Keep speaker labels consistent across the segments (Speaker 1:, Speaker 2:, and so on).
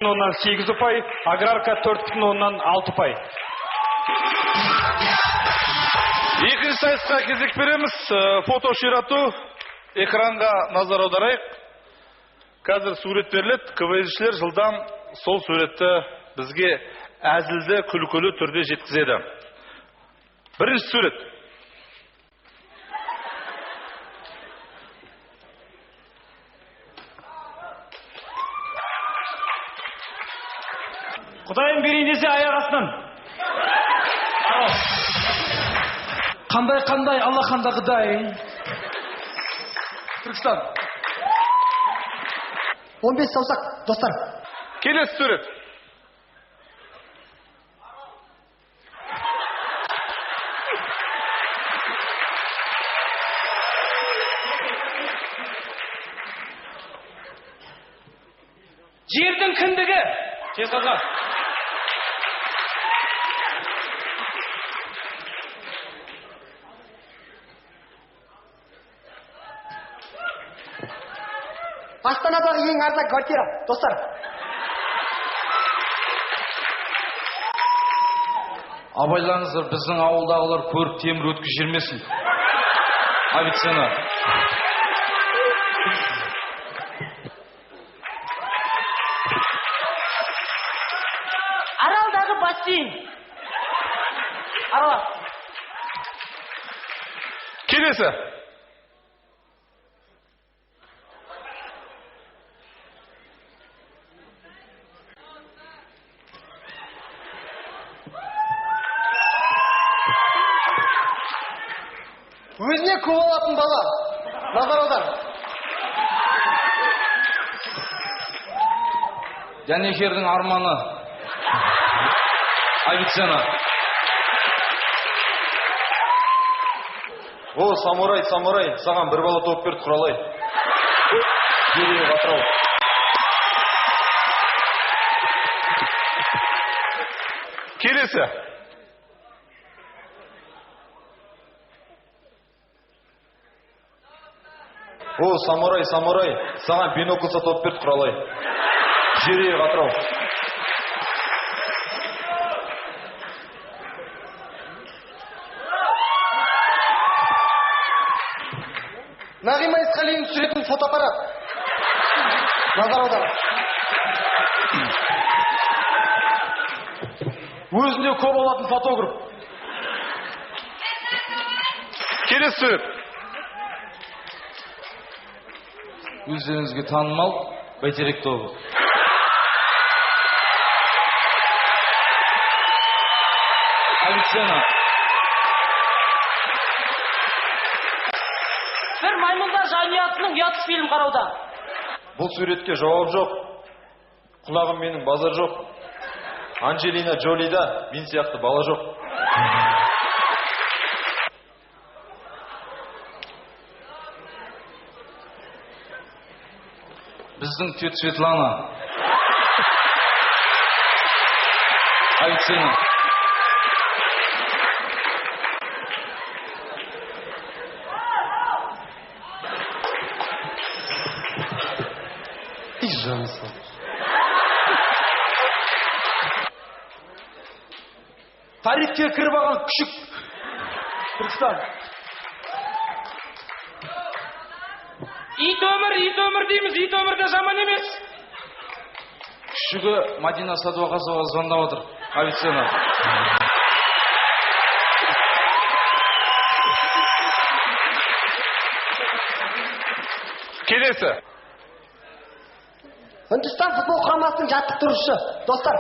Speaker 1: 8 ұпай, Аграрка 4,6 ұпай.
Speaker 2: Екінші сайысқа кезек береміз. Фото ширату. Экранға назар аударайық. Қазір сурет беріледі. КВСшілер жылдам сол суретті бізге әзілді, күлкілі түрде жеткізеді. Бірінші сурет.
Speaker 1: Құдайым берейін десе аяқ астынан.
Speaker 3: Қандай, Аллаханда Құдай. Түркістан.
Speaker 4: 15 саусақ, достар.
Speaker 2: Келесі сурет.
Speaker 1: Жердің кіндігі. Жезқазған.
Speaker 4: Астанадағы ең арзан квартира, достар.
Speaker 3: Абайлаңыздар, біздің ауылдағылар көріп темір өткіз жермесін. Авиценна.
Speaker 5: Аралдағы бассейн. Арал.
Speaker 2: Келесі.
Speaker 4: Өзіне көп алатын бала. Назар аудар.
Speaker 3: Дәнекердің арманы. Авиценна.
Speaker 2: О, самурай, саған бір бала топ берді, құралай. Бере, Атырау. Келесі. О, самурай, саған биноклса топ берді, құралай. Жере, Атырау.
Speaker 4: Нағима Исқалиевна түсіретін фотоаппарат. Назар аудар.
Speaker 3: Өзінде көп алатын фотограф.
Speaker 2: Келесі сурет.
Speaker 3: Өздеріңізге танымал бәйтерек тобы. Авиценна.
Speaker 5: Бір маймылдар жанұясының ұятсыз фильм қарауда.
Speaker 2: Бұл суретке жауап жоқ. Құлағым менің базар жоқ. Анджелина Джолида мен сияқты бала жоқ.
Speaker 3: Біздің тет Светлана. Авиценна.
Speaker 4: Тарихке кіріп алған күшік. Түркістан.
Speaker 1: Ит өмір дейміз, ит өмір де жаман емес.
Speaker 3: Күшігі Мадина Садуақасова звондап отыр. Авиценна.
Speaker 2: Келесі.
Speaker 4: Үндістан футбол құрамасының жаттықтырушысы, достар.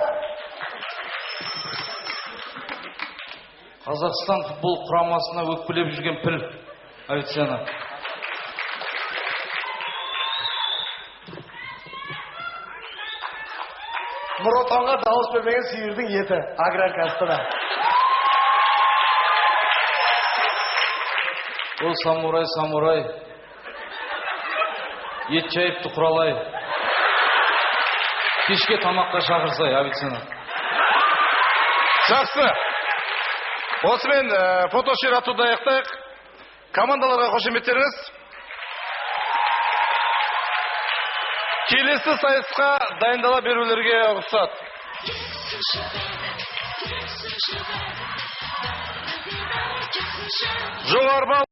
Speaker 3: Қазақстан футбол құрамасына өкпелеп жүрген піл. Авиценна.
Speaker 4: Нұр Отанға дауыс бермеген сүйірдің еті. Аграрка Астана.
Speaker 3: Ол самурай. Ет жайыпты, құралай. Кешке тамаққа шақырсай, Авиценна.
Speaker 2: Жақсы. Осымен фотоширатуды аяқтайық. Командаларға қошеметтеріңіз.
Speaker 3: келесі сайысқа дайындала берулерге рұқсат. Жоғары